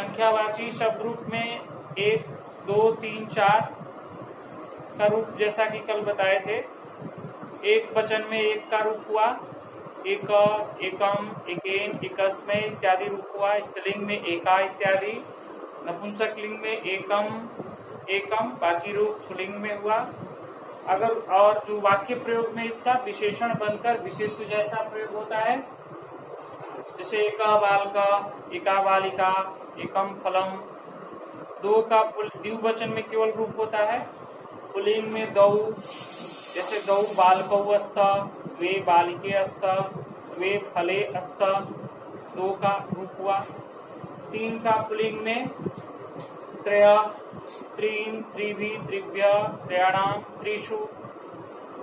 संख्यावाची शब्द रूप में 1, 2, 3, 4 का रूप जैसा कि कल बताए थे। एक वचन में एक का रूप हुआ, एक, एकम, एकेन, एकस्मै इत्यादि रूप हुआ। स्त्रीलिंग में एका इत्यादि। नपुंसक लिंग में एकम, एकम, बाकी रूप पुल्लिंग में हुआ। अगर और जो वाक्य प्रयोग में इसका विशेषण बनकर विशेष जैसा प्रयोग होता है, जैसे एका बालका, एका बालिका, एकम फलम। दो का द्विवचन में केवल रूप होता है। पुल्लिंग में दौ, जैसे गौ बालकौ अस्त, वे बालिके अस्त, वे फले अस्त, दो का रूप हुआ। तीन का पुल्लिंग में त्रय, त्रीन, त्रिभि, त्रिभ्य, त्रयाणाम, त्रिषु।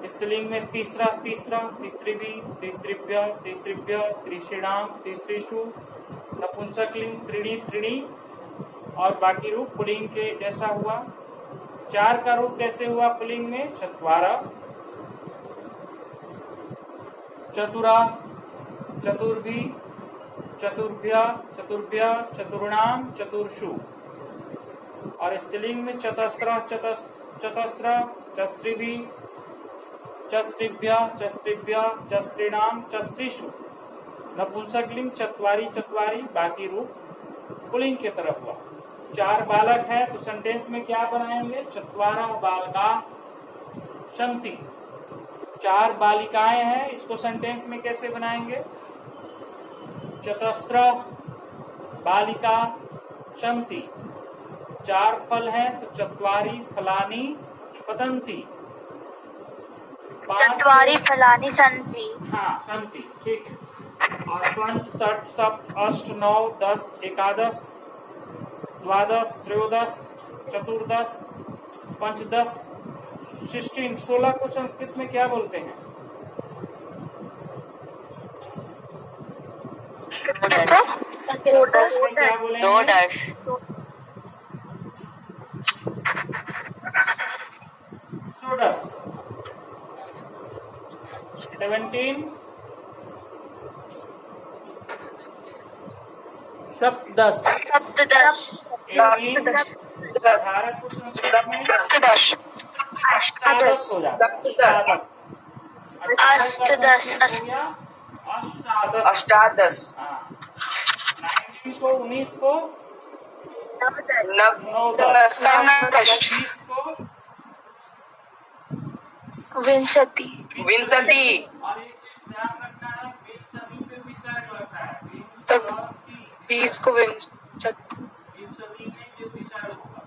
स्त्रीलिंग में तीसरा, तीसरा, तीसरीभि, तीसरीभ्य, तीसरीभ्य, त्रिषीणाम, तीसरीषु। नपुंसक लिंग त्रीणी, त्रीणी और बाकी रूप पुल्लिंग के जैसा हुआ। चार का रूप कैसे हुआ पुल्लिंग में? चत्वारा, चतुरा, चतुर्भि, चतुर्भ्य, चतुर्भ्य, चतुर्णाम, चतुर्षु। और स्त्रीलिंग में चतस्र, चतस्र, चतुर्भि, चतुर्भ्य, चतुर्भ्य, चतुर्णाम, चतुर्षु। नपुंसक लिंग चत्वारी, चत्वारी, बाकी रूप पुल्लिंग की तरफ हुआ। चार बालक है तो सेंटेंस में क्या बनाएंगे? चत्वारा बालका सन्ति। चार बालिकाएं हैं, इसको सेंटेंस में कैसे बनाएंगे? चतस्र बालिका सन्ति। चार फल हैं तो चत्वारी फलानि पतन्ति। चत्वारि फलानि सन्ति। हाँ, सन्ति, ठीक है। और पंच, षट, सप्त, अष्ट, नौ, 10, एकादश, द्वादश, त्रयोदश, चतुर्दश, पंचदश, 16 को संस्कृत में क्या बोलते हैं? क्या बोलेंगे? षोडश। 17 सप्तदश। 18 18 को संस्कृत में अष्टादश हो जाता है। अष्टादश। 19 को 19 को नवदश। 20 को विंशति। और एक चीज ध्यान रखना है, 20 सदी पे विसर्ग होता है। 20 को विंशति। 20 सदी में ये विसर्ग होगा।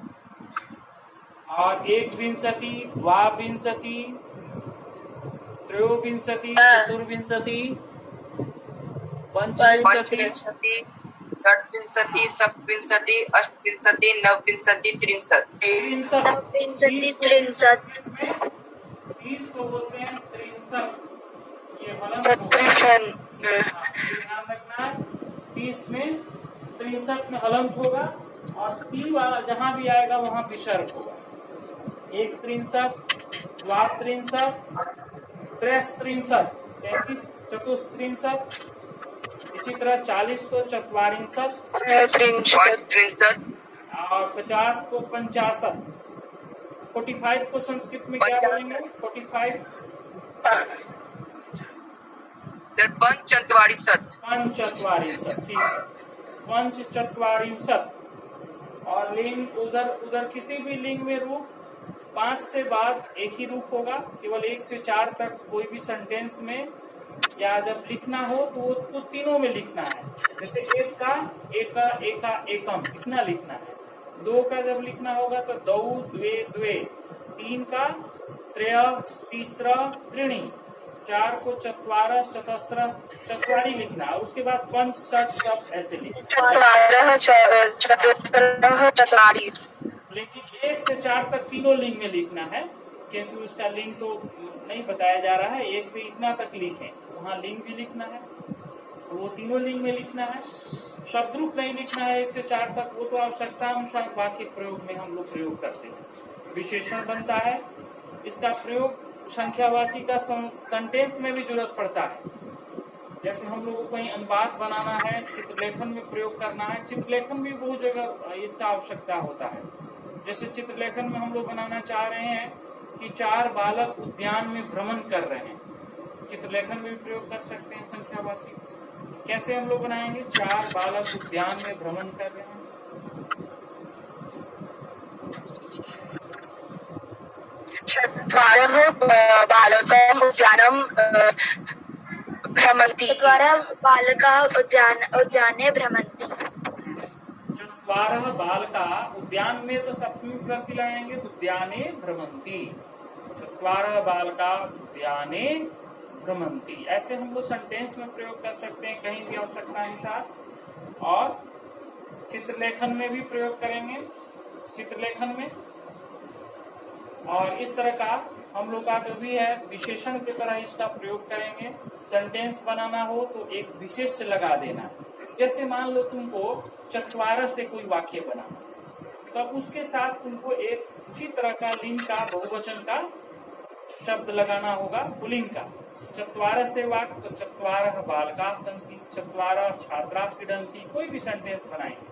और एक विंशति, द्वाविंशति, त्रयोविंशति, चतुर्विंशति, पंचविंशति, षट्विंशति, सप्तविंशति, अष्टविंशति, नवविंशति, त्रिंशत। 30 को बोलते हैं त्रिंशत। ये हलन होगा। ध्यान रखना, 30 में 63 में हलंत होगा और 3 वाला जहां भी आएगा वहां विसर्ग होगा। एक त्रिंशत, द्वात्रिंशत, त्रयस्त्रिंशत, 33, चतुस्त्रिंशत। इसी तरह 40 को चत्वारिंशत, पंचत्रिंशत और 50 को 50। 45 को संस्कृत में क्या बोलेंगे? 45 पंचचत्वारिंशत। पंचचत्वारिंशत, ठीक है, पंचचत्वारिंशत। और लिंग उधर किसी भी लिंग में रूप 5 से बाद एक ही रूप होगा। केवल 1 से 4 तक कोई भी सेंटेंस में या जब लिखना हो तो उसको तीनों में लिखना है। जैसे एक का एका, एका, एकम इतना लिखना है। 2 का जब लिखना होगा तो दौ, द्वे, द्वे। 3 का त्रय, तीसरा, त्रीणी। 4 को चत्वार, चतस्र, चत्वारी लिखना है। उसके बाद पंच, षट, सप्त ऐसे लिखना। लेकिन 1 से 4 तक तीनों लिंग में लिखना है, क्योंकि उसका लिंग तो नहीं बताया जा रहा है। 1 से इतना तक लिखें, वहाँ लिंग भी लिखना है, तो वो तीनों लिंग में लिखना है। शब्द रूप नहीं लिखना है 1 से 4 तक, वो तो आवश्यकता अनुसार वाक्य प्रयोग में हम लोग प्रयोग करते हैं। विशेषण बनता है, इसका प्रयोग संख्यावाची का सेंटेंस में भी जरूरत पड़ता है। जैसे हम लोगों को कहीं अनुवाद बनाना है, चित्रलेखन में प्रयोग करना है, चित्रलेखन में बहुत जगह इसका आवश्यकता होता है। जैसे चित्रलेखन में हम लोग बनाना चाह रहे हैं कि 4 बालक उद्यान में भ्रमण कर रहे हैं, चित्रलेखन में भी प्रयोग कर सकते हैं संख्यावाची। कैसे हम लोग बनाएंगे? 4 बालक उद्यान में भ्रमण कर रहे हैं। चत्वारः बालकाः उद्यानं भ्रमन्ति। चत्वारः बालकाः उद्याने भ्रमन्ति। 4 बालका उद्यान में तो सप्तमी विभक्ति लगाएंगे, उद्याने भ्रमंती। 4 बालका उद्याने भ्रमंती, ऐसे हम लोग सेंटेंस में प्रयोग कर सकते हैं कहीं भी आवश्यकता अनुसार। और चित्रलेखन में भी प्रयोग करेंगे, चित्रलेखन में। और इस तरह का हम लोग का जो भी है विशेषण की तरह इसका प्रयोग करेंगे। सेंटेंस बनाना हो तो एक विशेष लगा देना। जैसे मान लो तुमको 4 से कोई वाक्य बनाना, तब उसके साथ तुमको एक उसी तरह का लिंग का बहुवचन का शब्द लगाना होगा, पुल्लिंग का। 4 से वाक्य तो 4 बालका सन्ति, 4 छात्रा क्रीडन्ति, कोई भी सेंटेंस बनाएंगे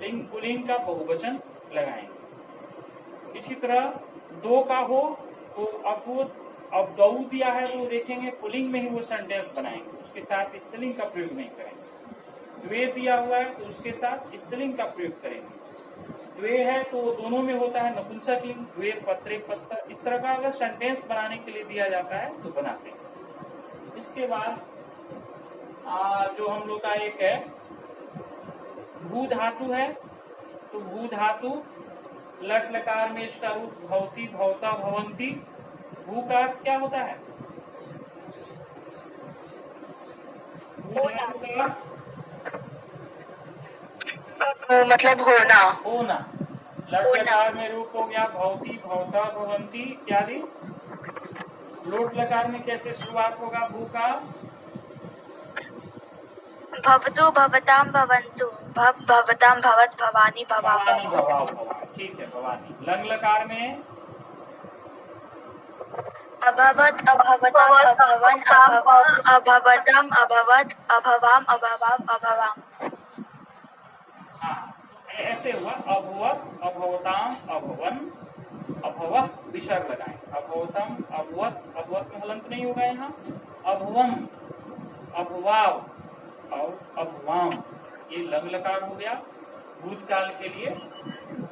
लिंग पुल्लिंग का बहुवचन लगाएंगे। इसी तरह 2 का हो तो अब 2 दिया है तो देखेंगे पुल्लिंग में ही वो सेंटेंस बनाएंगे, उसके साथ स्त्रीलिंग का प्रयोग नहीं करेंगे। 2 दिया हुआ है तो उसके साथ स्त्रीलिंग का प्रयोग करेंगे। 2 है तो दोनों में होता है नपुंसक लिंग, 2 पत्रे पत्तर। इस तरह का अगर सेंटेंस बनाने के लिए दिया जाता है तो बनाते हैं। इसके बाद जो हम लोग का एक है भू धातु है, तो भू धातु लट लकार में इसका रूप भवती भवता भवंती। भू का अर्थ क्या होता है? भू धातु का मतलब होना। होना। लट लकार में रूप हो गया भवती भवता भवंती इत्यादि। लोट लकार में कैसे शुरुआत होगा भू का? भवतु भवतां भवन्तु, भवतां भवत भवानी भवानी भवामः। भवानी, ठीक है भवानी। लंग लकार में अभवत अभवतां अभवन अभवतां अभवत अभवाम अभवाम अभवाम। हाँ, ऐसे हुआ अभवत अभवताम अभवन अभवः विसर्ग लगाएं। अभवतम अभवत, अभवत में हलंत नहीं होगा यहाँ। अभवम अभवाव और अभवाम, ये लंग लकार हो गया भूतकाल के लिए।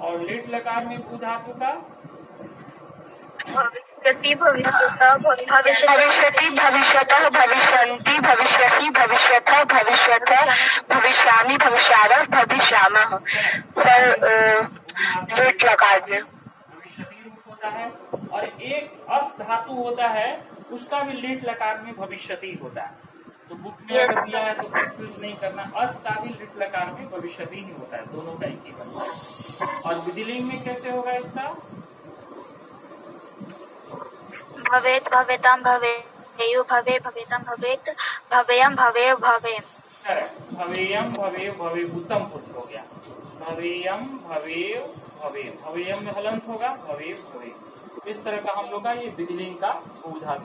और लेट लकार में भू धातु का भविष्यति भविष्यतः भविष्यति भविष्यतः भविष्यन्ति भविष्यसि भविष्यतः भविष्यतः भविष्यामि भविष्यावः भविष्यामः। सर लेट लकार में भविष्यति रूप होता है। और एक अस धातु होता है, उसका भी लेट लकार में भविष्यति होता है। तो बुक में अगर दिया है तो कंफ्यूज नहीं करना, अस का भी लेट लकार में भविष्यति ही होता है, दोनों का एक ही बनता है। और विधिलिंग में कैसे होगा इसका? भवेत भवेतां भवेयु भवे भवेतां भवेत भवेयं भवेय भवेम। भवेयम भवे भवे उत्तम पुरुष हो गया। भवेयम भवे भवे, भवेयम में हलंत होगा भवे भवे। इस तरह का हम लोग का ये विधिलिंग का भू धातु